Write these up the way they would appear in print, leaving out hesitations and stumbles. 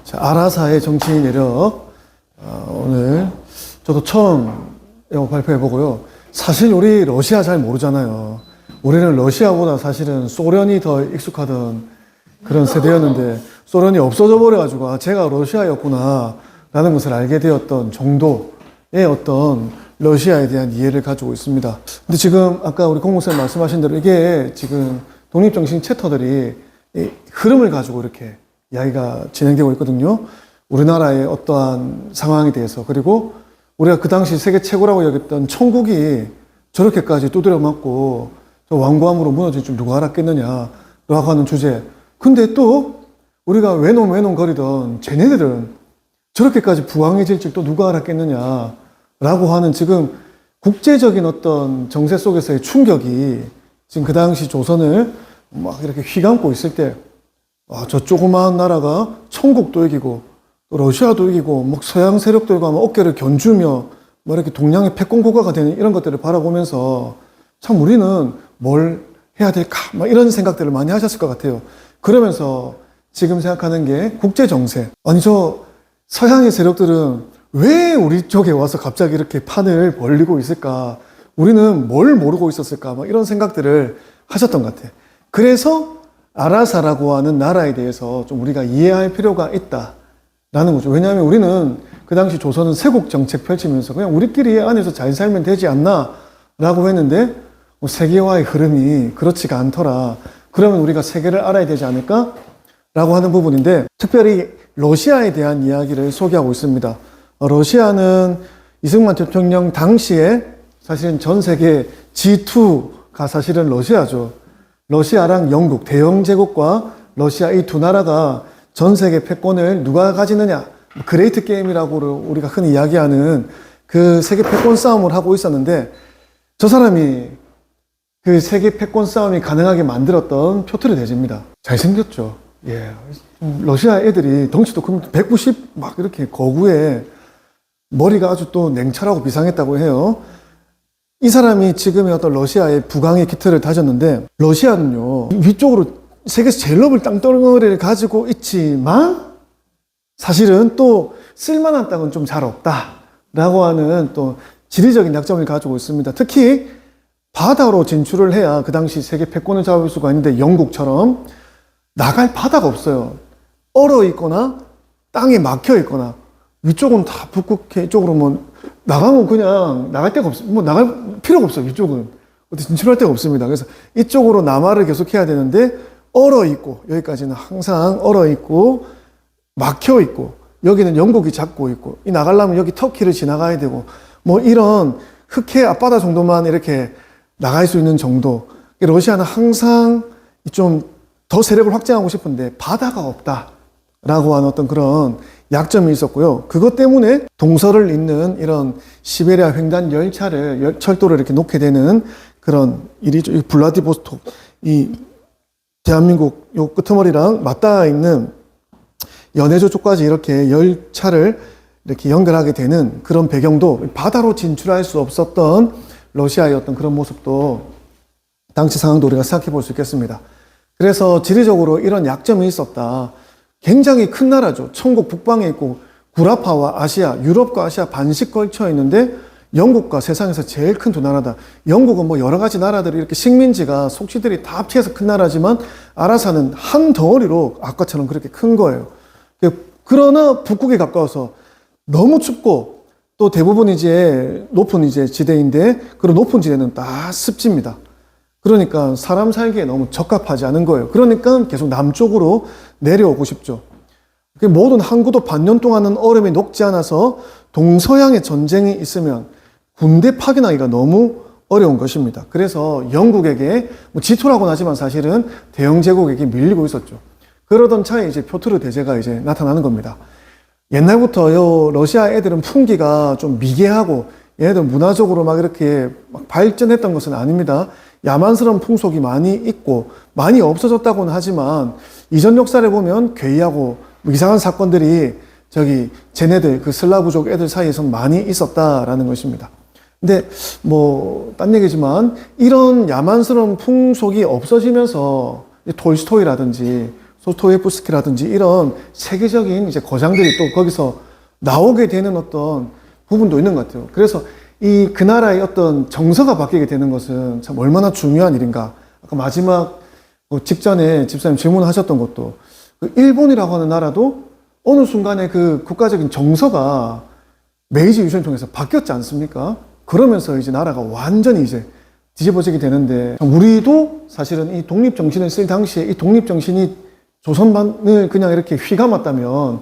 자, 아라사의 정치인 내력. 오늘 저도 처음 이거 발표해보고요. 사실 우리 러시아 잘 모르잖아요. 우리는 러시아보다 사실은 소련이 더 익숙하던 그런 세대였는데 소련이 없어져 버려가지고 아, 제가 러시아였구나 라는 것을 알게 되었던 정도의 어떤 러시아에 대한 이해를 가지고 있습니다. 근데 지금 아까 우리 공무선생님 말씀하신 대로 이게 지금 독립정신 챕터들이 이 흐름을 가지고 이렇게 이야기가 진행되고 있거든요. 우리나라의 어떠한 상황에 대해서, 그리고 우리가 그 당시 세계 최고라고 여겼던 천국이 저렇게까지 두드려 맞고 저 완고함으로 무너질 줄 누가 알았겠느냐라고 하는 주제. 근데 또 우리가 외놈 거리던 쟤네들은 저렇게까지 부강해질 줄 또 누가 알았겠느냐라고 하는 지금 국제적인 어떤 정세 속에서의 충격이 지금 그 당시 조선을 막 이렇게 휘감고 있을 때, 아, 저 조그마한 나라가 천국도 이기고 또 러시아도 이기고 막 서양 세력들과 막 어깨를 견주며 뭐 이렇게 동양의 패권국가가 되는 이런 것들을 바라보면서 참 우리는 뭘 해야 될까 막 이런 생각들을 많이 하셨을 것 같아요. 그러면서 지금 생각하는 게 국제 정세. 아니 저 서양의 세력들은 왜 우리 쪽에 와서 갑자기 이렇게 판을 벌리고 있을까? 우리는 뭘 모르고 있었을까? 막 이런 생각들을 하셨던 것 같아요. 그래서 아라사라고 하는 나라에 대해서 좀 우리가 이해할 필요가 있다라는 거죠. 왜냐하면 우리는 그 당시 조선은 세국 정책 펼치면서 그냥 우리끼리 안에서 잘 살면 되지 않나 라고 했는데 세계화의 흐름이 그렇지가 않더라. 그러면 우리가 세계를 알아야 되지 않을까? 라고 하는 부분인데, 특별히 러시아에 대한 이야기를 소개하고 있습니다. 러시아는 이승만 대통령 당시에 사실은 전 세계 G2가 사실은 러시아죠. 러시아랑 영국, 대영 제국과 러시아 이 두 나라가 전 세계 패권을 누가 가지느냐, 그레이트 게임이라고 우리가 흔히 이야기하는 그 세계 패권 싸움을 하고 있었는데, 저 사람이 그 세계 패권 싸움이 가능하게 만들었던 표트르 대제입니다. 잘생겼죠. 예. 러시아 애들이 덩치도 크면 190 막 이렇게 거구에 머리가 아주 또 냉철하고 비상했다고 해요. 이 사람이 지금의 어떤 러시아의 부강의 기틀을 다졌는데, 러시아는요, 위쪽으로 세계에서 제일 넓은 땅덩어리를 가지고 있지만, 사실은 또 쓸만한 땅은 좀 잘 없다라고 하는 또 지리적인 약점을 가지고 있습니다. 특히 바다로 진출을 해야 그 당시 세계 패권을 잡을 수가 있는데, 영국처럼 나갈 바다가 없어요. 얼어 있거나 땅에 막혀 있거나, 위쪽은 다 북극해, 이쪽으로 뭐 나가면 그냥 나갈 데가 없어. 뭐 나갈 필요가 없어. 위쪽은 어디 진출할 데가 없습니다. 그래서 이쪽으로 남하를 계속해야 되는데, 얼어 있고, 여기까지는 항상 얼어 있고 막혀 있고, 여기는 영국이 잡고 있고, 이 나가려면 여기 터키를 지나가야 되고, 뭐 이런 흑해 앞바다 정도만 이렇게 나갈 수 있는 정도. 러시아는 항상 좀 더 세력을 확장하고 싶은데 바다가 없다라고 하는 어떤 그런 약점이 있었고요. 그것 때문에 동서를 잇는 이런 시베리아 횡단 열차를, 철도를 이렇게 놓게 되는 그런 일이죠. 이 블라디보스톡, 이 대한민국 요 끄트머리랑 맞닿아 있는 연해조 쪽까지 이렇게 열차를 이렇게 연결하게 되는 그런 배경도, 바다로 진출할 수 없었던 러시아의 어떤 그런 모습도 당시 상황도 우리가 생각해 볼 수 있겠습니다. 그래서 지리적으로 이런 약점이 있었다. 굉장히 큰 나라죠. 천국 북방에 있고 구라파와 아시아, 유럽과 아시아 반씩 걸쳐 있는데, 영국과 세상에서 제일 큰 두 나라다. 영국은 뭐 여러 가지 나라들이 이렇게 식민지가 속시들이 다 합치해서 큰 나라지만, 아라사는 한 덩어리로 아까처럼 그렇게 큰 거예요. 그러나 북극에 가까워서 너무 춥고, 또 대부분 이제 높은 이제 지대인데, 그런 높은 지대는 다 습지입니다. 그러니까 사람 살기에 너무 적합하지 않은 거예요. 그러니까 계속 남쪽으로 내려오고 싶죠. 모든 항구도 반년 동안은 얼음이 녹지 않아서 동서양의 전쟁이 있으면 군대 파견하기가 너무 어려운 것입니다. 그래서 영국에게 뭐 지토라고는 하지만 사실은 대영 제국에게 밀리고 있었죠. 그러던 차에 이제 표트르 대제가 이제 나타나는 겁니다. 옛날부터 요 러시아 애들은 풍기가 좀 미개하고, 얘네들 문화적으로 막 이렇게 막 발전했던 것은 아닙니다. 야만스러운 풍속이 많이 있고 많이 없어졌다고는 하지만, 이전 역사를 보면 괴이하고 뭐 이상한 사건들이 저기 쟤네들 그 슬라브족 애들 사이에서 많이 있었다라는 것입니다. 근데 뭐 딴 얘기지만, 이런 야만스러운 풍속이 없어지면서 톨스토이라든지 도스토옙스키라든지 이런 세계적인 이제 거장들이 또 거기서 나오게 되는 어떤 부분도 있는 것 같아요. 그래서 그 나라의 어떤 정서가 바뀌게 되는 것은 참 얼마나 중요한 일인가. 아까 마지막 직전에 집사님 질문하셨던 것도 그 일본이라고 하는 나라도 어느 순간에 그 국가적인 정서가 메이지 유신을 통해서 바뀌었지 않습니까? 그러면서 이제 나라가 완전히 이제 뒤집어지게 되는데 우리도 사실은 이 독립정신을 쓸 당시에 이 독립정신이 조선반을 그냥 이렇게 휘감았다면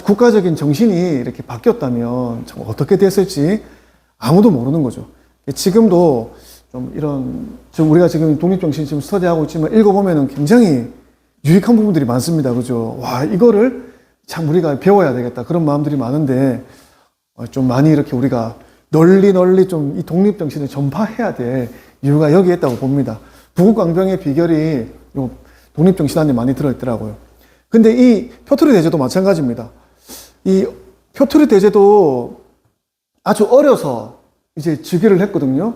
국가적인 정신이 이렇게 바뀌었다면 참 어떻게 됐을지 아무도 모르는 거죠. 지금도 좀 우리가 지금 독립정신 지금 스터디하고 있지만 읽어보면은 굉장히 유익한 부분들이 많습니다. 그죠? 와, 이거를 참 우리가 배워야 되겠다. 그런 마음들이 많은데 좀 많이 이렇게 우리가 널리 좀 이 독립정신을 전파해야 될 이유가 여기에 있다고 봅니다. 부국강병의 비결이 요 독립정신 안에 많이 들어있더라고요. 근데 이 표토리 대제도 마찬가지입니다. 이 표토리 대제도 아주 어려서 이제 즉위를 했거든요.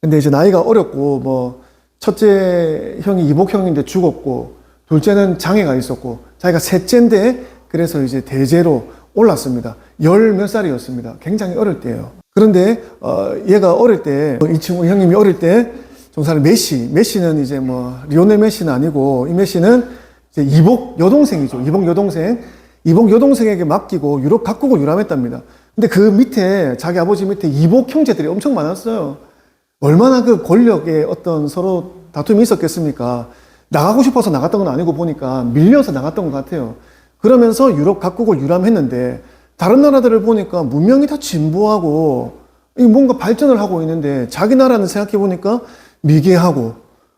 근데 이제 나이가 어렸고, 뭐, 첫째 형이 이복형인데 죽었고, 둘째는 장애가 있었고, 자기가 셋째인데, 그래서 이제 대제로 올랐습니다. 열 몇 살이었습니다. 굉장히 어릴 때예요. 그런데, 얘가 어릴 때, 이 친구 형님이 어릴 때, 정사를 메시는 이제 뭐, 리오넬 메시는 아니고, 이 메시는 이제 이복 여동생이죠. 이복 여동생에게 맡기고 유럽 각국을 유람했답니다. 근데 그 밑에, 자기 아버지 밑에 이복 형제들이 엄청 많았어요. 얼마나 그 권력의 어떤 서로 다툼이 있었겠습니까? 나가고 싶어서 나갔던 건 아니고 보니까 밀려서 나갔던 것 같아요. 그러면서 유럽 각국을 유람했는데 다른 나라들을 보니까 문명이 다 진보하고 뭔가 발전을 하고 있는데 자기 나라는 생각해 보니까 미개하고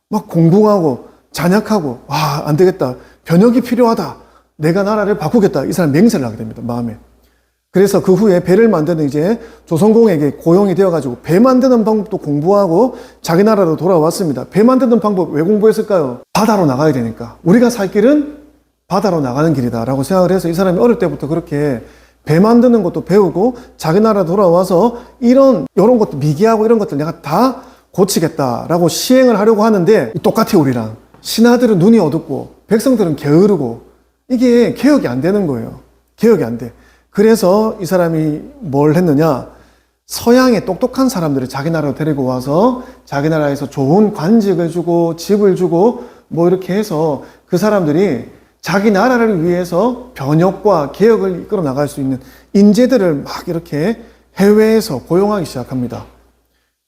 막 공붕하고 잔약하고 와, 안 되겠다. 변혁이 필요하다. 내가 나라를 바꾸겠다. 이 사람 맹세를 하게 됩니다. 마음에. 그래서 그 후에 배를 만드는 이제 조선공에게 고용이 되어가지고 배 만드는 방법도 공부하고 자기 나라로 돌아왔습니다. 배 만드는 방법 왜 공부했을까요? 바다로 나가야 되니까. 우리가 살 길은 바다로 나가는 길이다라고 생각을 해서 이 사람이 어릴 때부터 그렇게 배 만드는 것도 배우고 자기 나라 돌아와서 이런 것도 미개하고 이런 것들 내가 다 고치겠다라고 시행을 하려고 하는데 똑같아요, 우리랑. 신하들은 눈이 어둡고 백성들은 게으르고 이게 개혁이 안 되는 거예요. 개혁이 안 돼. 그래서 이 사람이 뭘 했느냐? 서양의 똑똑한 사람들을 자기 나라로 데리고 와서 자기 나라에서 좋은 관직을 주고 집을 주고 뭐 이렇게 해서 그 사람들이 자기 나라를 위해서 변혁과 개혁을 이끌어 나갈 수 있는 인재들을 막 이렇게 해외에서 고용하기 시작합니다.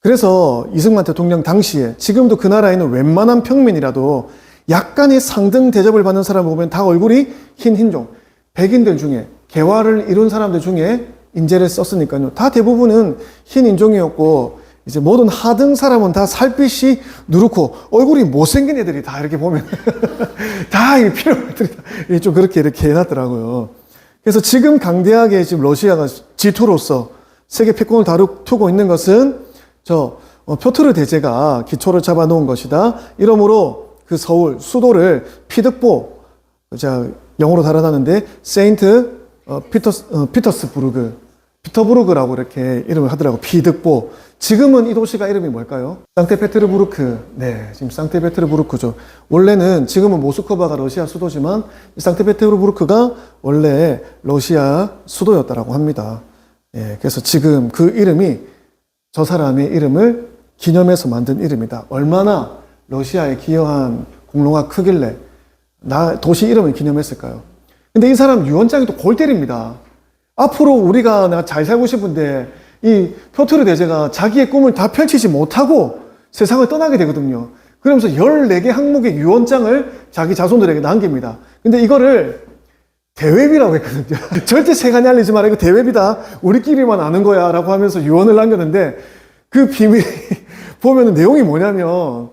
그래서 이승만 대통령 당시에 지금도 그 나라에는 웬만한 평민이라도 약간의 상등 대접을 받는 사람 보면 다 얼굴이 흰종, 백인들 중에 개화를 이룬 사람들 중에 인재를 썼으니까요. 다 대부분은 흰 인종이었고 이제 모든 하등 사람은 다 살빛이 누렇고 얼굴이 못생긴 애들이 다 이렇게 보면 다 필요한 애들이 좀 그렇게 이렇게 해놨더라고요. 그래서 지금 강대하게 지금 러시아가 G2로서 세계 패권을 다루고 있는 것은 표트르 대제가 기초를 잡아놓은 것이다. 이러므로 그 서울 수도를 피드보, 영어로 달아나는데 세인트 피터부르그라고 이렇게 이름을 하더라고. 피드보. 지금은 이 도시가 이름이 뭘까요? 상트페테르부르크. 네, 지금 상트페테르부르크죠. 원래는 지금은 모스크바가 러시아 수도지만 상트페테르부르크가 원래 러시아 수도였다라고 합니다. 예, 그래서 지금 그 이름이 저 사람의 이름을 기념해서 만든 이름이다. 얼마나 러시아에 기여한 공로가 크길래 도시 이름을 기념했을까요? 근데 이 사람 유언장이 또 골 때립니다. 앞으로 내가 잘 살고 싶은데 이 표트르 대제가 자기의 꿈을 다 펼치지 못하고 세상을 떠나게 되거든요. 그러면서 14개 항목의 유언장을 자기 자손들에게 남깁니다. 근데 이거를 대외비라고 했거든요. 절대 세간에 알리지 마라. 이거 대외비다. 우리끼리만 아는 거야. 라고 하면서 유언을 남겼는데 그 비밀이 보면 내용이 뭐냐면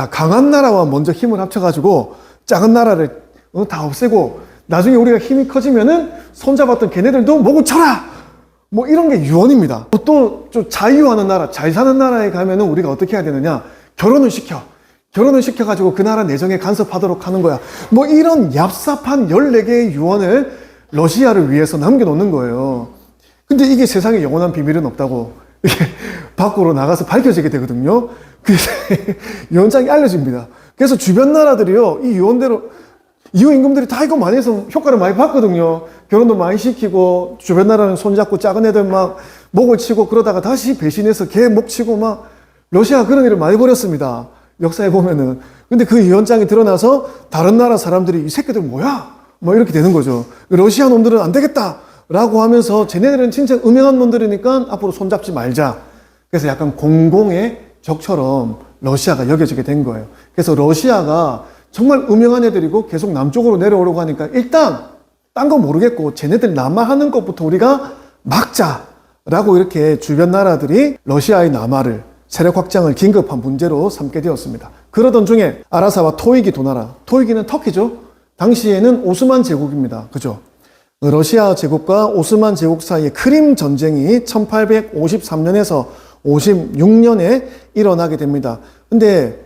강한 나라와 먼저 힘을 합쳐가지고 작은 나라를 다 없애고 나중에 우리가 힘이 커지면은 손잡았던 걔네들도 목을 쳐라! 뭐 이런 게 유언입니다. 또 좀 자유하는 나라, 잘 사는 나라에 가면은 우리가 어떻게 해야 되느냐? 결혼을 시켜가지고 그 나라 내정에 간섭하도록 하는 거야. 뭐 이런 얍삽한 14개의 유언을 러시아를 위해서 남겨놓는 거예요. 근데 이게 세상에 영원한 비밀은 없다고 이게 밖으로 나가서 밝혀지게 되거든요. 그래서 유언장이 알려집니다. 그래서 주변 나라들이요, 이 유언대로 이후 임금들이 다 이거 많이 해서 효과를 많이 봤거든요. 결혼도 많이 시키고 주변 나라는 손잡고 작은 애들 막 목을 치고 그러다가 다시 배신해서 개 목 치고 막 러시아가 그런 일을 많이 벌였습니다. 역사에 보면은. 근데 그 유언장이 드러나서 다른 나라 사람들이 이 새끼들 뭐야? 뭐 이렇게 되는 거죠. 러시아 놈들은 안 되겠다 라고 하면서 쟤네들은 진짜 음행한 놈들이니까 앞으로 손잡지 말자. 그래서 약간 공공의 적처럼 러시아가 여겨지게 된 거예요. 그래서 러시아가 정말 음영한 애들이고 계속 남쪽으로 내려오려고 하니까 일단 딴 거 모르겠고 쟤네들 남하하는 것부터 우리가 막자라고 이렇게 주변 나라들이 러시아의 남하를 세력 확장을 긴급한 문제로 삼게 되었습니다. 그러던 중에 아라사와 토이기 두 나라, 토이기는 터키죠. 당시에는 오스만 제국입니다. 그죠? 러시아 제국과 오스만 제국 사이의 크림 전쟁이 1853년에서 56년에 일어나게 됩니다. 근데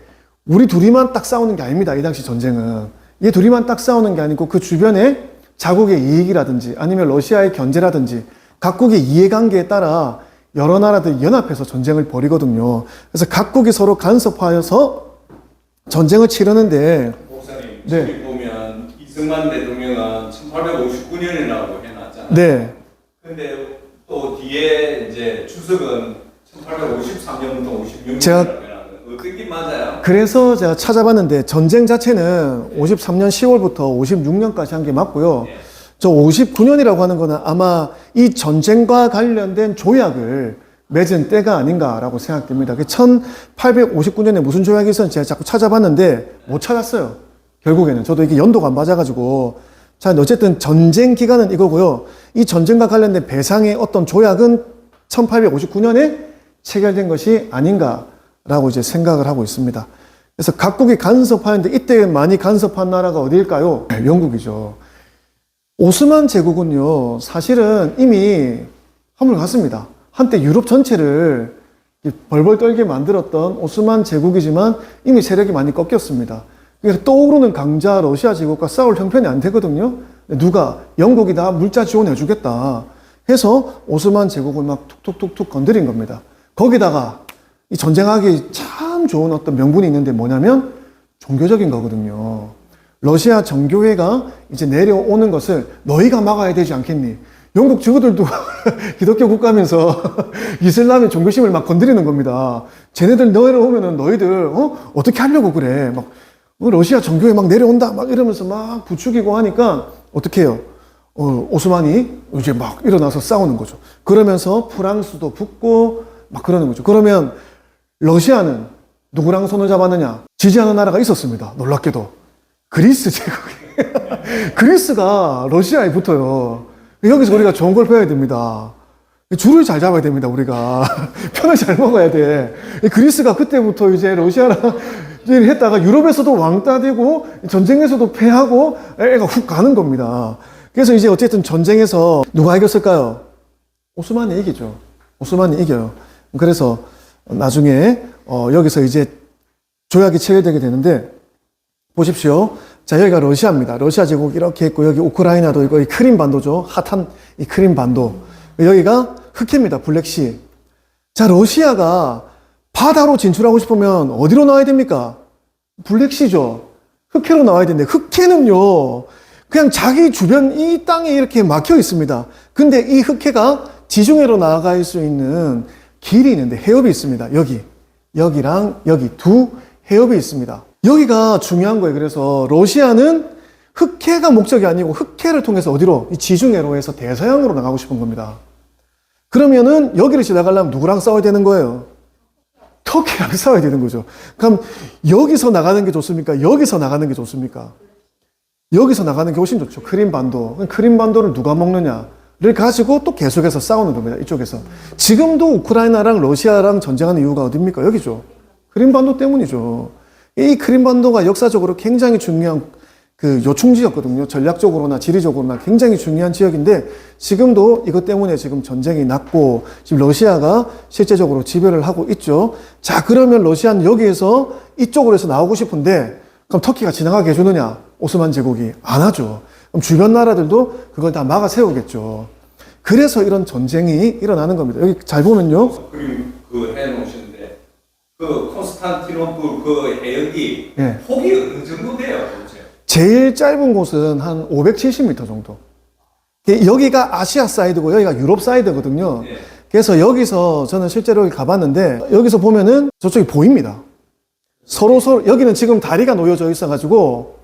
우리 둘이만 딱 싸우는 게 아닙니다. 이 당시 전쟁은. 얘 둘이만 딱 싸우는 게 아니고 그 주변에 자국의 이익이라든지 아니면 러시아의 견제라든지 각국의 이해관계에 따라 여러 나라들이 연합해서 전쟁을 벌이거든요. 그래서 각국이 서로 간섭하여서 전쟁을 치르는데 목사님, 네. 저기 보면 이승만 대통령은 1859년이라고 해놨잖아요. 네. 근데 또 뒤에 이제 추석은 1853년부터 56년이라고 제가 해놨는데 어떤 게 맞아요? 그래서 제가 찾아봤는데 전쟁 자체는 53년 10월부터 56년까지 한 게 맞고요. 네. 저 59년이라고 하는 거는 아마 이 전쟁과 관련된 조약을 맺은 때가 아닌가라고 생각됩니다. 1859년에 무슨 조약이 있었는지 제가 자꾸 찾아봤는데 못 찾았어요. 결국에는. 저도 이게 연도가 안 맞아가지고. 자, 어쨌든 전쟁 기간은 이거고요. 이 전쟁과 관련된 배상의 어떤 조약은 1859년에 체결된 것이 아닌가라고 이제 생각을 하고 있습니다. 그래서 각국이 간섭하는데 이때 많이 간섭한 나라가 어디일까요? 영국이죠. 오스만 제국은요, 사실은 이미 허물 갔습니다. 한때 유럽 전체를 벌벌 떨게 만들었던 오스만 제국이지만 이미 세력이 많이 꺾였습니다. 그래서 떠오르는 강자 러시아 제국과 싸울 형편이 안 되거든요. 누가 영국이 다 물자 지원해 주겠다 해서 오스만 제국을 막 툭툭툭툭 건드린 겁니다. 거기다가 이 전쟁하기 참 좋은 어떤 명분이 있는데 뭐냐면 종교적인 거거든요. 러시아 정교회가 이제 내려오는 것을 너희가 막아야 되지 않겠니? 영국 증거들도 기독교 국가면서 이슬람의 종교심을 막 건드리는 겁니다. 쟤네들 내려오면은 너희들 어떻게 하려고 그래? 막 러시아 정교회 막 내려온다 막 이러면서 막 부추기고 하니까 어떻게 해요? 오스만이 이제 막 일어나서 싸우는 거죠. 그러면서 프랑스도 붙고 막 그러는 거죠. 그러면 러시아는 누구랑 손을 잡았느냐? 지지하는 나라가 있었습니다. 놀랍게도. 그리스 제국이. 그리스가 러시아에 붙어요. 여기서 우리가 좋은 걸 배워야 됩니다. 줄을 잘 잡아야 됩니다, 우리가. 편을 잘 먹어야 돼. 그리스가 그때부터 이제 러시아랑 했다가 유럽에서도 왕따 되고 전쟁에서도 패하고 애가 훅 가는 겁니다. 그래서 이제 어쨌든 전쟁에서 누가 이겼을까요? 오스만이 이기죠. 오스만이 이겨요. 그래서 나중에 여기서 이제 조약이 체결되게 되는데 보십시오. 자, 여기가 러시아입니다. 러시아 제국 이렇게 있고, 여기 우크라이나도 있고, 이 크림반도죠. 핫한 이 크림반도. 여기가 흑해입니다. 블랙시. 자, 러시아가 바다로 진출하고 싶으면 어디로 나와야 됩니까? 블랙시죠. 흑해로 나와야 되는데, 흑해는요, 그냥 자기 주변 이 땅에 이렇게 막혀 있습니다. 근데 이 흑해가 지중해로 나아갈 수 있는 길이 있는데, 해협이 있습니다. 여기랑 여기 두 해협이 있습니다. 여기가 중요한 거예요. 그래서 러시아는 흑해가 목적이 아니고 흑해를 통해서 어디로? 이 지중해로 해서 대서양으로 나가고 싶은 겁니다. 그러면은 여기를 지나가려면 누구랑 싸워야 되는 거예요? 터키랑 싸워야 되는 거죠. 그럼 여기서 나가는 게 좋습니까? 여기서 나가는 게 좋습니까? 여기서 나가는 게 훨씬 좋죠. 크림반도. 크림반도를 누가 먹느냐를 가지고 또 계속해서 싸우는 겁니다. 이쪽에서. 지금도 우크라이나랑 러시아랑 전쟁하는 이유가 어딥니까? 여기죠. 크림반도 때문이죠. 이 크림반도가 역사적으로 굉장히 중요한 그 요충지였거든요. 전략적으로나 지리적으로나 굉장히 중요한 지역인데 지금도 이것 때문에 지금 전쟁이 났고 지금 러시아가 실제적으로 지배를 하고 있죠. 자, 그러면 러시아는 여기에서 이쪽으로 해서 나오고 싶은데 그럼 터키가 지나가게 해주느냐? 오스만 제국이 안 하죠. 그럼 주변 나라들도 그걸 다 막아 세우겠죠. 그래서 이런 전쟁이 일어나는 겁니다. 여기 잘 보면요. 그림 그 해놓으시는데 그 콘스탄티노플 그 해역이 예. 폭이 어느 정도 돼요, 도대체? 제일 짧은 곳은 한 570m 정도. 여기가 아시아 사이드고 여기가 유럽 사이드거든요. 예. 그래서 여기서 저는 실제로 여기 가봤는데 여기서 보면은 저쪽이 보입니다. 서로 여기는 지금 다리가 놓여져 있어가지고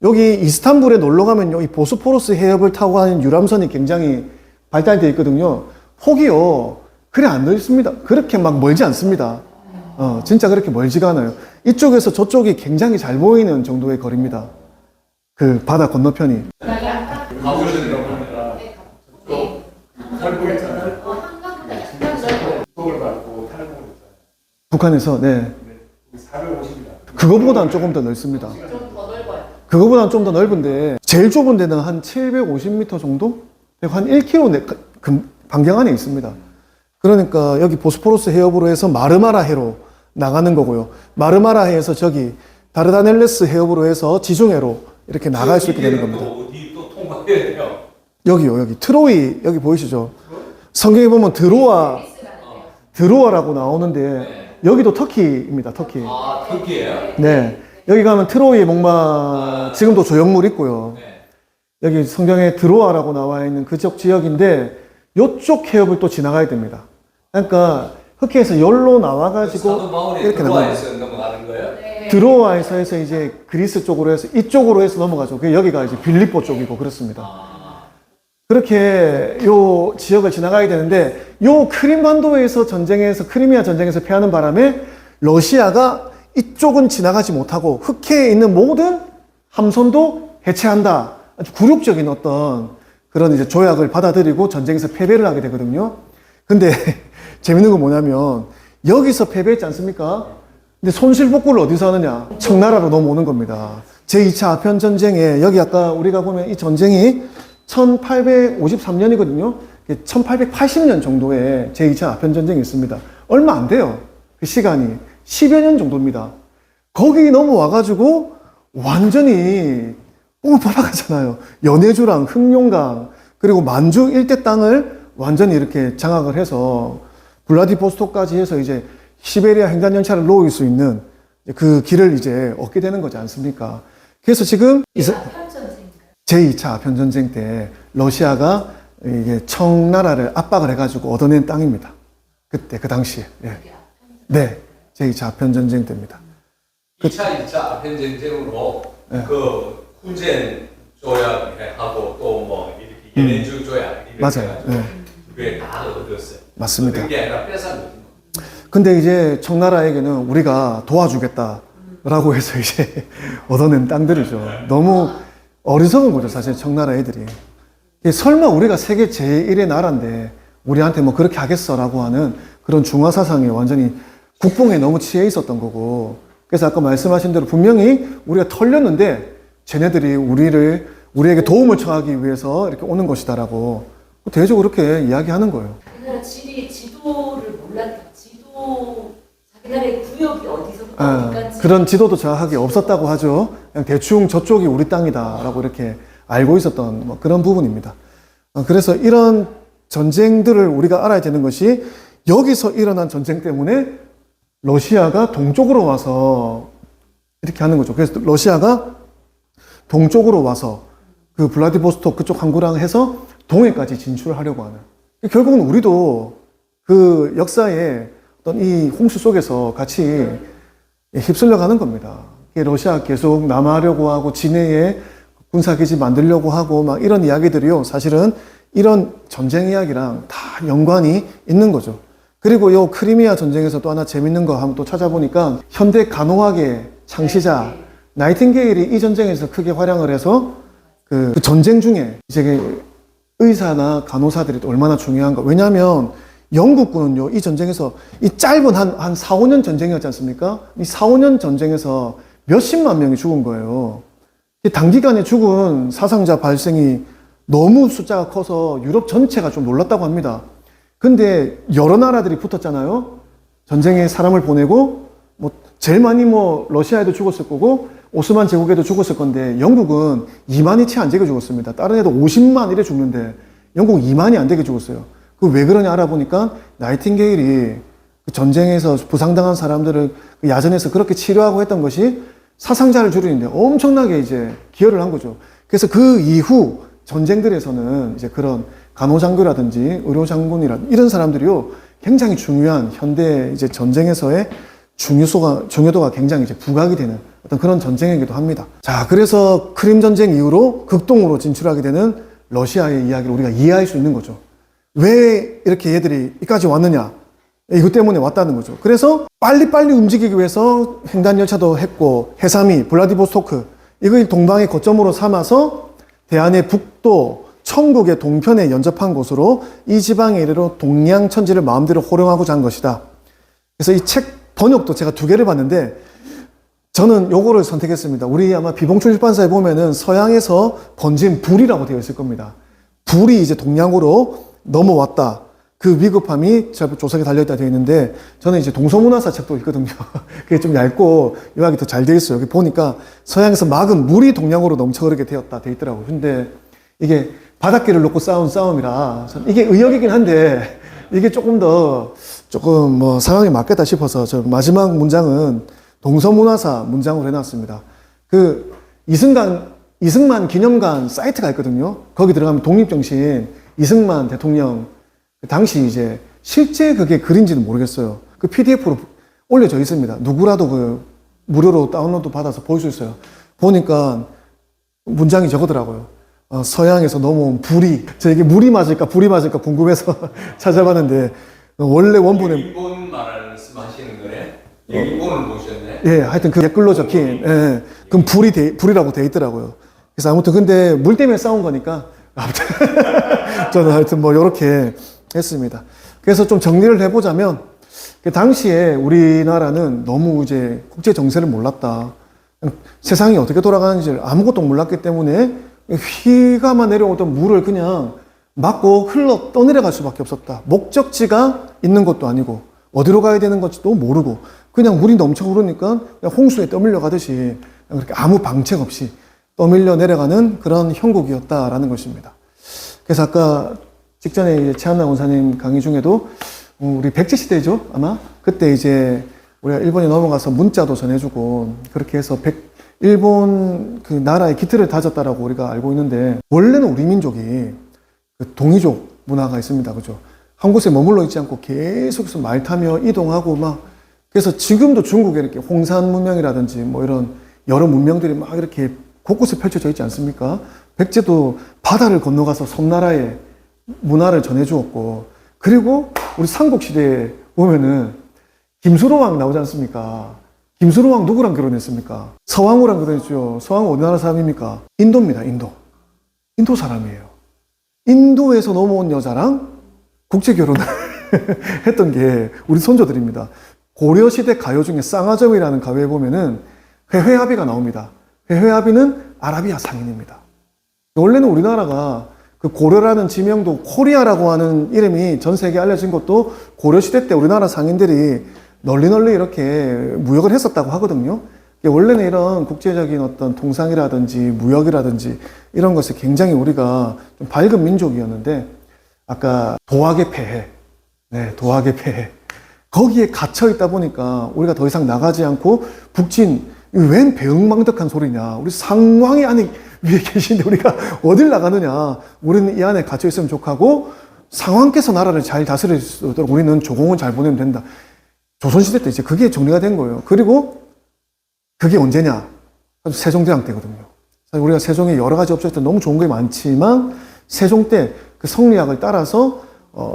여기 이스탄불에 놀러 가면요 이 보스포러스 해협을 타고 가는 유람선이 굉장히 발달되어 있거든요. 폭이요 그래 안 넓습니다. 그렇게 막 멀지 않습니다. 진짜 그렇게 멀지가 않아요. 이쪽에서 저쪽이 굉장히 잘 보이는 정도의 거리입니다. 그 바다 건너편이. 가보시는 겁니다. 북한에서 네. 450이다. 그거보다는 조금 더 넓습니다. 그거보다는 좀 더 넓은데 제일 좁은 데는 한 750m 정도? 한 1km 반경 안에 있습니다. 그러니까 여기 보스포러스 해협으로 해서 마르마라 해로 나가는 거고요. 마르마라 해에서 저기 다르다넬레스 해협으로 해서 지중해로 이렇게 나갈 수 있게 되는 겁니다. 어디 또 통과해야 돼요? 여기요, 여기 트로이 여기 보이시죠? 성경에 보면 드로아라고 나오는데 여기도 터키입니다. 터키. 아, 터키예요? 네, 여기 가면 트로이 목마 지금도 조형물 있고요. 네. 여기 성경에 드로아라고 나와 있는 그쪽 지역인데 이쪽 해협을 또 지나가야 됩니다. 그러니까 흑해에서 열로 나와가지고 사도 바울이 이렇게 나가요. 드로아에서 넘어가는 거예요? 드로아에서 해서 이제 그리스 쪽으로 해서 이쪽으로 해서 넘어가죠. 여기가 이제 빌립보 쪽이고 그렇습니다. 그렇게 요 지역을 지나가야 되는데 요 크림반도에서 크리미아 전쟁에서 패하는 바람에 러시아가 이쪽은 지나가지 못하고 흑해에 있는 모든 함선도 해체한다. 아주 굴욕적인 어떤 그런 이제 조약을 받아들이고 전쟁에서 패배를 하게 되거든요. 근데 재밌는 건 뭐냐면 여기서 패배했지 않습니까? 근데 손실복구를 어디서 하느냐? 청나라로 넘어오는 겁니다. 제2차 아편 전쟁에 여기 아까 우리가 보면 이 전쟁이 1853년이거든요. 1880년 정도에 제2차 아편 전쟁이 있습니다. 얼마 안 돼요. 그 시간이 10여 년 정도입니다. 거기 넘어와가지고 완전히 뽕을 뽑아가잖아요. 연해주랑 흑룡강 그리고 만주 일대 땅을 완전히 이렇게 장악을 해서 블라디보스토크까지 해서 이제 시베리아 횡단열차를 놓을 수 있는 그 길을 이제 얻게 되는 거지 않습니까? 그래서 지금 제2차 아편전쟁 때 러시아가 이게 청나라를 압박을 해가지고 얻어낸 땅입니다. 그때 그 당시에. 예. 네, 제2차 아편전쟁 때입니다. 2차 아편 전쟁으로 그 훈젠 조약하고 또 뭐 이렇게 연해주 조약 이렇게 맞아요. 해가지고 네. 그게 다 얻었어요. 맞습니다. 얻은 게 아니라 뺏은 거죠. 근데 이제 청나라에게는 우리가 도와주겠다라고 해서 이제 얻어낸 땅들이죠. 너무 어리석은 거죠, 사실 청나라 애들이. 설마 우리가 세계 제1의 나라인데 우리한테 뭐 그렇게 하겠어라고 하는 그런 중화사상에 완전히 국뽕에 너무 취해 있었던 거고. 그래서 아까 말씀하신 대로 분명히 우리가 털렸는데 쟤네들이 우리에게 도움을 청하기 위해서 이렇게 오는 것이다라고 대적으로 그렇게 이야기하는 거예요. 그 나라 지도를 몰랐다. 자기 나라의 구역이 어디서부터 어디까지. 그런 지도도 정확하게 없었다고 하죠. 그냥 대충 저쪽이 우리 땅이다라고 이렇게 알고 있었던 뭐 그런 부분입니다. 그래서 이런 전쟁들을 우리가 알아야 되는 것이 여기서 일어난 전쟁 때문에 러시아가 동쪽으로 와서 이렇게 하는 거죠. 그래서 러시아가 동쪽으로 와서 그 블라디보스토크 그쪽 항구랑 해서 동해까지 진출을 하려고 하는. 결국은 우리도 그 역사의 어떤 이 홍수 속에서 같이 휩쓸려 가는 겁니다. 러시아 계속 남하려고 하고 진해에 군사기지 만들려고 하고 막 이런 이야기들이요. 사실은 이런 전쟁 이야기랑 다 연관이 있는 거죠. 그리고 요 크리미아 전쟁에서 또 하나 재밌는 거 한번 또 찾아보니까 현대 간호학의 창시자 나이팅게일이 이 전쟁에서 크게 활약을 해서 그 전쟁 중에 이제 의사나 간호사들이 또 얼마나 중요한가. 왜냐하면 영국군은요, 이 전쟁에서 이 짧은 한 4, 5년 전쟁이었지 않습니까? 이 4, 5년 전쟁에서 몇십만 명이 죽은 거예요. 단기간에 죽은 사상자 발생이 너무 숫자가 커서 유럽 전체가 좀 놀랐다고 합니다. 근데 여러 나라들이 붙었잖아요. 전쟁에 사람을 보내고, 뭐, 제일 많이 뭐, 러시아에도 죽었을 거고, 오스만 제국에도 죽었을 건데, 영국은 2만이 채 안 되게 죽었습니다. 다른 애도 50만 이래 죽는데, 영국은 2만이 안 되게 죽었어요. 그 왜 그러냐 알아보니까, 나이팅게일이 그 전쟁에서 부상당한 사람들을 그 야전에서 그렇게 치료하고 했던 것이 사상자를 줄이는데 엄청나게 이제 기여를 한 거죠. 그래서 그 이후 전쟁들에서는 이제 그런 간호장교라든지 의료장군이라든지 이런 사람들이요 굉장히 중요한 현대 이제 전쟁에서의 중요도가 굉장히 이제 부각이 되는 어떤 그런 전쟁이기도 합니다. 자, 그래서 크림 전쟁 이후로 극동으로 진출하게 되는 러시아의 이야기를 우리가 이해할 수 있는 거죠. 왜 이렇게 얘들이 여기까지 왔느냐? 이것 때문에 왔다는 거죠. 그래서 빨리빨리 움직이기 위해서 횡단열차도 했고 해삼이 블라디보스토크 이걸 동방의 거점으로 삼아서 대한의 북도 천국의 동편에 연접한 곳으로 이 지방에 이르러 동양천지를 마음대로 호령하고자 한 것이다. 그래서 이 책 번역도 제가 2개를 봤는데 저는 요거를 선택했습니다. 우리 아마 비봉춘 출판사에 보면은 서양에서 번진 불이라고 되어 있을 겁니다. 불이 이제 동양으로 넘어왔다. 그 위급함이 조석에 달려있다 되어 있는데 저는 이제 동서문화사 책도 있거든요. 그게 좀 얇고 요약이 더 잘 되어 있어요. 여기 보니까 서양에서 막은 물이 동양으로 넘쳐흐르게 되었다 되어 있더라고요. 근데 이게 바닷길을 놓고 싸운 싸움이라 이게 의역이긴 한데 이게 조금 뭐 상황에 맞겠다 싶어서 저 마지막 문장은 동서문화사 문장으로 해놨습니다. 그 이승만 기념관 사이트가 있거든요. 거기 들어가면 독립정신 이승만 대통령 당시 이제 실제 그게 글인지는 모르겠어요. 그 PDF로 올려져 있습니다. 누구라도 그 무료로 다운로드 받아서 볼 수 있어요. 보니까 문장이 저거더라고요. 서양에서 넘어온 불이, 저 이게 물이 맞을까 불이 맞을까 궁금해서 찾아봤는데 원래 원본에 일본 말씀하시는 거네. 일본을 보셨네. 예, 하여튼 그 댓글로 적힌 그럼 불이라고 돼 있더라고요. 그래서 아무튼 근데 물 때문에 싸운 거니까 아무튼 저는 하여튼 뭐 요렇게 했습니다. 그래서 좀 정리를 해보자면 그 당시에 우리나라는 너무 이제 국제 정세를 몰랐다. 세상이 어떻게 돌아가는지를 아무것도 몰랐기 때문에 휘가만 내려오던 물을 그냥 맞고 흘러 떠내려갈 수밖에 없었다. 목적지가 있는 것도 아니고 어디로 가야 되는 건지도 모르고 그냥 물이 넘쳐 흐르니까 그냥 홍수에 떠밀려 가듯이 그렇게 아무 방책 없이 떠밀려 내려가는 그런 형국이었다라는 것입니다. 그래서 아까 직전에 최한나 원사님 강의 중에도 우리 백제시대죠 아마 그때 이제 우리가 일본에 넘어가서 문자도 전해주고 그렇게 해서 일본 그 나라의 기틀을 다졌다라고 우리가 알고 있는데 원래는 우리 민족이 그 동이족 문화가 있습니다. 그죠? 한 곳에 머물러 있지 않고 계속해서 말 타며 이동하고 막 그래서 지금도 중국에 이렇게 홍산 문명이라든지 뭐 이런 여러 문명들이 막 이렇게 곳곳에 펼쳐져 있지 않습니까? 백제도 바다를 건너가서 섬나라의 문화를 전해주었고 그리고 우리 삼국시대에 보면은 김수로왕 나오지 않습니까? 김수로왕 누구랑 결혼했습니까? 서왕후랑 결혼했죠. 서왕후 어느 나라 사람입니까? 인도입니다. 인도 사람이에요. 인도에서 넘어온 여자랑 국제 결혼을 했던 게 우리 선조들입니다. 고려시대 가요 중에 쌍화점이라는 가요에 보면은 회회합의가 나옵니다. 회회합의는 아라비아 상인입니다. 원래는 우리나라가 그 고려라는 지명도 코리아라고 하는 이름이 전 세계에 알려진 것도 고려시대 때 우리나라 상인들이 널리 이렇게 무역을 했었다고 하거든요. 원래는 이런 국제적인 어떤 통상이라든지 무역이라든지 이런 것에 굉장히 우리가 좀 밝은 민족이었는데 아까 도학의 폐해, 도학의 폐해 거기에 갇혀 있다 보니까 우리가 더 이상 나가지 않고 북진 웬 배응망덕한 소리냐 우리 상왕이 안에 위에 계신데 우리가 어딜 나가느냐 우리는 이 안에 갇혀 있으면 좋하고 상왕께서 나라를 잘 다스릴 수 있도록 우리는 조공을 잘 보내면 된다. 조선시대 때 이제 그게 정리가 된 거예요. 그리고 그게 언제냐? 세종대왕 때거든요. 우리가 세종의 여러 가지 업적들 너무 좋은 게 많지만 세종 때 그 성리학을 따라서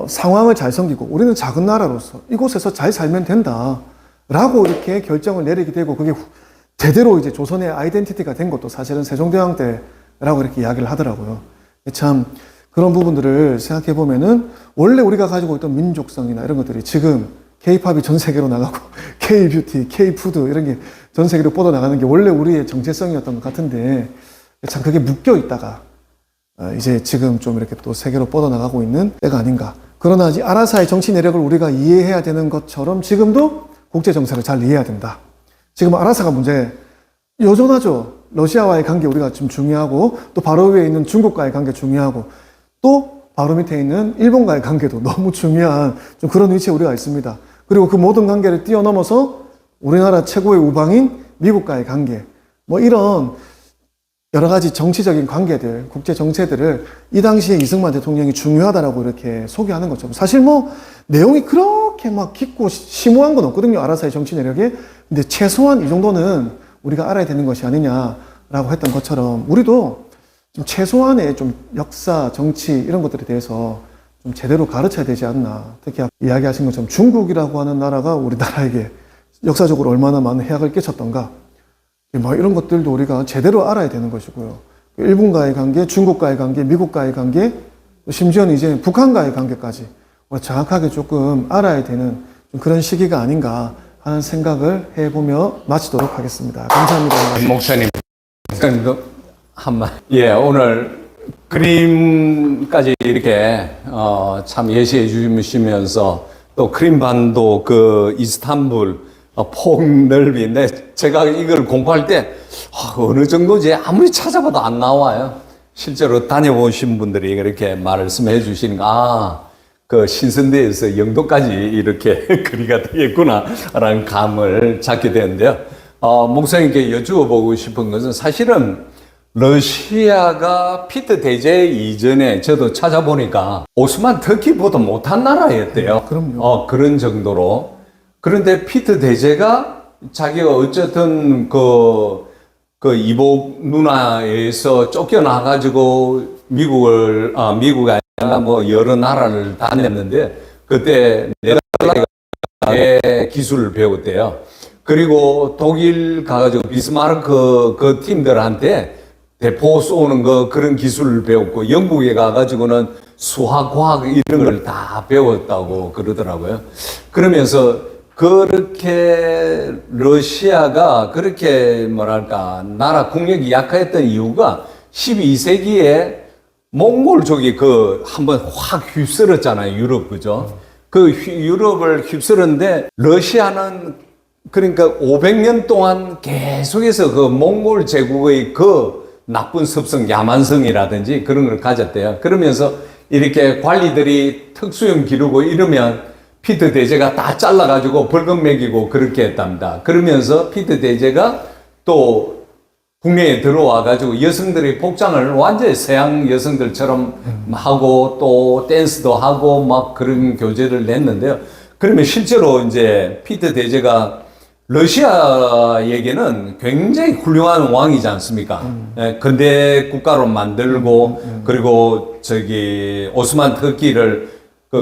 상황을 잘 섬기고 우리는 작은 나라로서 이곳에서 잘 살면 된다. 라고 이렇게 결정을 내리게 되고 그게 제대로 이제 조선의 아이덴티티가 된 것도 사실은 세종대왕 때라고 이렇게 이야기를 하더라고요. 참 그런 부분들을 생각해 보면은 원래 우리가 가지고 있던 민족성이나 이런 것들이 지금 K-팝이 전 세계로 나가고 K-뷰티, K-푸드 이런 게 전 세계로 뻗어나가는 게 원래 우리의 정체성이었던 것 같은데 참 그게 묶여 있다가 이제 지금 좀 이렇게 또 세계로 뻗어나가고 있는 때가 아닌가. 그러나 아라사의 정치 내력을 우리가 이해해야 되는 것처럼 지금도 국제 정세를 잘 이해해야 된다. 지금 아라사가 문제 여전하죠. 러시아와의 관계 우리가 좀 중요하고 또 바로 위에 있는 중국과의 관계 중요하고 또 바로 밑에 있는 일본과의 관계도 너무 중요한 좀 그런 위치에 우리가 있습니다. 그리고 그 모든 관계를 뛰어넘어서 우리나라 최고의 우방인 미국과의 관계, 뭐 이런 여러 가지 정치적인 관계들, 국제 정세들을 이 당시에 이승만 대통령이 중요하다라고 이렇게 소개하는 것처럼 사실 뭐 내용이 그렇게 막 깊고 심오한 건 없거든요. 아라사의 정치 내력에. 근데 최소한 이 정도는 우리가 알아야 되는 것이 아니냐라고 했던 것처럼 우리도 좀 최소한의 좀 역사, 정치 이런 것들에 대해서 좀 제대로 가르쳐야 되지 않나. 특히 이야기하신 것처럼 중국이라고 하는 나라가 우리나라에게 역사적으로 얼마나 많은 해악을 끼쳤던가. 뭐 이런 것들도 우리가 제대로 알아야 되는 것이고요. 일본과의 관계, 중국과의 관계, 미국과의 관계, 심지어는 이제 북한과의 관계까지 정확하게 조금 알아야 되는 좀 그런 시기가 아닌가 하는 생각을 해보며 마치도록 하겠습니다. 감사합니다. 목사님, 한마. 예, 오늘 그림까지 이렇게 참 예시해 주시면서 또 크림반도 그 이스탄불 폭넓이인데 제가 이걸 공부할 때 어느 정도인지 아무리 찾아봐도 안 나와요. 실제로 다녀오신 분들이 이렇게 말씀해 주시니까 그 신선대에서 영도까지 이렇게 거리가 되겠구나라는 감을 잡게 되는데요. 목사님께 여쭈어보고 싶은 것은 사실은 러시아가 피트 대제 이전에 저도 찾아보니까 오스만 터키보다 못한 나라였대요. 그럼요. 그런 정도로. 그런데 피트 대제가 자기가 어쨌든 그 이복 누나에서 쫓겨나가지고 미국에 아니라 뭐 여러 나라를 다녔는데 그때 네덜란드의 기술을 배웠대요. 그리고 독일 가가지고 비스마르크 그 팀들한테 대포 쏘는 그런 기술을 배웠고 영국에 가가지고는 수학, 과학 이런 걸 다 배웠다고 그러더라고요. 그러면서 그렇게 러시아가 그렇게 뭐랄까 나라 국력이 약화했던 이유가 12세기에 몽골족이 한번 확 휩쓸었잖아요. 유럽, 그죠? 유럽을 휩쓸었는데 러시아는 그러니까 500년 동안 계속해서 몽골 제국의 나쁜 습성, 야만성이라든지 그런 걸 가졌대요. 그러면서 이렇게 관리들이 특수형 기르고 이러면 피트 대제가 다 잘라가지고 벌금 매기고 그렇게 했답니다. 그러면서 피트 대제가 또 국내에 들어와가지고 여성들의 복장을 완전히 서양 여성들처럼 하고 또 댄스도 하고 막 그런 교제를 냈는데요. 그러면 실제로 이제 피트 대제가 러시아에게는 굉장히 훌륭한 왕이지 않습니까? 근대 국가로 만들고 그리고 오스만 터키를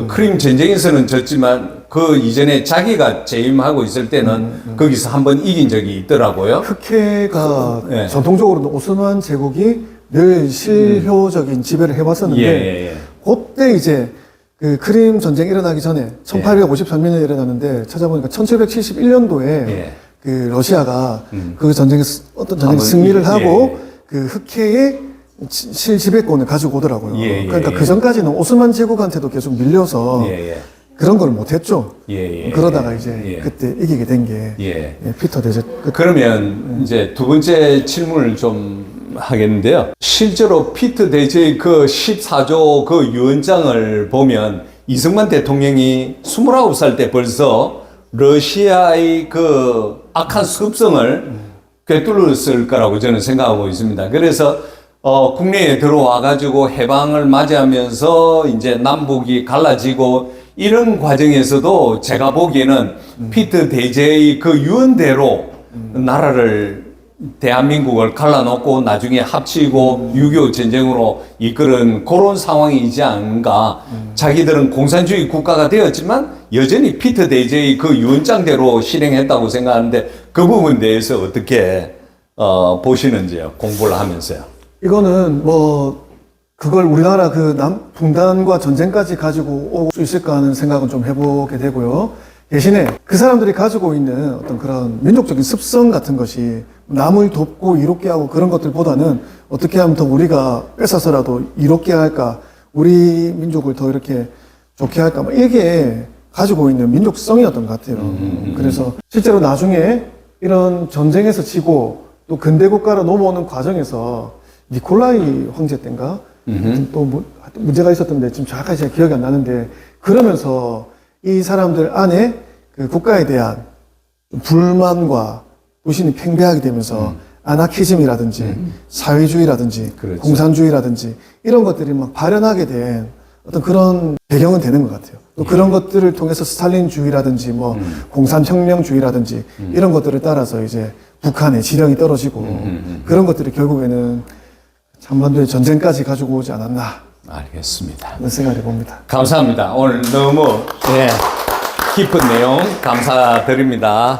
크림 전쟁에서는 졌지만 그 이전에 자기가 재임하고 있을 때는 거기서 한번 이긴 적이 있더라고요. 흑해가 전통적으로는 오스만 제국이 늘 실효적인 지배를 해왔었는데 그때 이제 그 크림 전쟁이 일어나기 전에 1853년에 일어났는데 찾아보니까 1771년도에 그 러시아가 그 전쟁에서 어떤 전쟁 승리를 하고 그 흑해의 실지배권을 가지고 오더라고요. 그러니까 그 전까지는 오스만 제국한테도 계속 밀려서 그런 걸 못했죠. 그러다가 이제 그때 이기게 된 게 피터 대제. 그러면 이제 두 번째 질문을 좀 하겠는데요. 실제로 피트 대제의 14조 유언장을 보면 이승만 대통령이 29살 때 벌써 러시아의 악한 습성을 꿰뚫었을 거라고 저는 생각하고 있습니다. 그래서 국내에 들어와가지고 해방을 맞이하면서 이제 남북이 갈라지고 이런 과정에서도 제가 보기에는 피트 대제의 유언대로 나라를 대한민국을 갈라놓고 나중에 합치고 6.25 전쟁으로 이끄는 그런 상황이지 않은가. 자기들은 공산주의 국가가 되었지만 여전히 피트 대제의 유언장대로 실행했다고 생각하는데 그 부분에 대해서 어떻게 보시는지요? 공부를 하면서요. 이거는 그걸 우리나라 분단과 전쟁까지 가지고 올 수 있을까 하는 생각은 좀 해보게 되고요. 대신에 그 사람들이 가지고 있는 어떤 그런 민족적인 습성 같은 것이 남을 돕고 이롭게 하고 그런 것들보다는 어떻게 하면 더 우리가 뺏어서라도 이롭게 할까, 우리 민족을 더 이렇게 좋게 할까, 이게 가지고 있는 민족성이었던 것 같아요. 그래서 실제로 나중에 이런 전쟁에서 지고 또 근대 국가로 넘어오는 과정에서 니콜라이 황제 때인가 또 문제가 있었던데 지금 정확하게 제가 기억이 안 나는데 그러면서 이 사람들 안에 그 국가에 대한 불만과 부신이 팽배하게 되면서 아나키즘이라든지 사회주의라든지 그렇죠. 공산주의라든지 이런 것들이 막 발현하게 된 어떤 그런 배경은 되는 것 같아요. 또 그런 것들을 통해서 스탈린주의라든지 뭐 공산혁명주의라든지 이런 것들을 따라서 이제 북한의 지령이 떨어지고 그런 것들이 결국에는 한반도의 전쟁까지 가지고 오지 않았나 알겠습니다. 그런 생각을 해봅니다. 감사합니다. 오늘 너무 깊은 내용 감사드립니다.